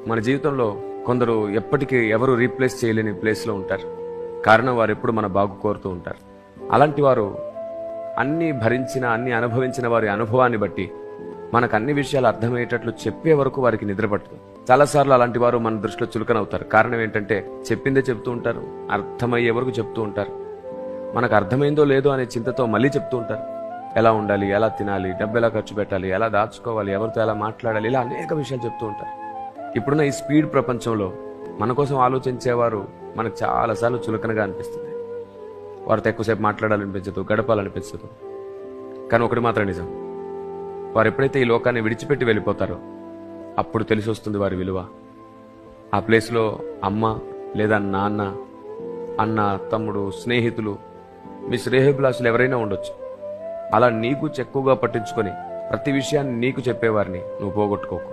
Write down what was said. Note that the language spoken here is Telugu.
మన జీవితంలో కొందరు ఎప్పటికీ ఎవరు రీప్లేస్ చేయలేని ప్లేస్లో ఉంటారు. కారణం వారు ఎప్పుడు మన బాగు కోరుతూ ఉంటారు. అలాంటి వారు అన్ని భరించిన, అన్ని అనుభవించిన వారి అనుభవాన్ని బట్టి మనకు అన్ని విషయాలు అర్థమయ్యేటట్లు చెప్పే వరకు వారికి నిద్రపట్టదు. చాలాసార్లు అలాంటి వారు మన దృష్టిలో చులకనవుతారు. కారణం ఏంటంటే చెప్పిందే చెప్తూ ఉంటారు, అర్థమయ్యే వరకు చెప్తూ ఉంటారు. మనకు అర్థమైందో లేదో అనే చింతతో మళ్ళీ చెప్తూ ఉంటారు. ఎలా ఉండాలి, ఎలా తినాలి, డబ్బు ఎలా ఖర్చు పెట్టాలి, ఎలా దాచుకోవాలి, ఎవరితో ఎలా మాట్లాడాలి, ఇలా అనేక విషయాలు చెప్తూ ఉంటారు. ఇప్పుడున్న ఈ స్పీడ్ ప్రపంచంలో మన కోసం ఆలోచించేవారు మనకు చాలాసార్లు చులకనగా అనిపిస్తుంది. వారితో ఎక్కువసేపు మాట్లాడాలనిపించదు, గడపాలనిపించదు. కానీ ఒకటి మాత్రం నిజం, వారు ఎప్పుడైతే ఈ లోకాన్ని విడిచిపెట్టి వెళ్ళిపోతారో అప్పుడు తెలిసి వస్తుంది వారి విలువ. ఆ ప్లేస్లో అమ్మ లేదా నాన్న, అన్న, తమ్ముడు, స్నేహితులు, మీ శ్రేయోభిలాషులు ఎవరైనా ఉండొచ్చు. అలా నీకు ఎక్కువగా పట్టించుకొని ప్రతి విషయాన్ని నీకు చెప్పేవారిని నువ్వు పోగొట్టుకోకు.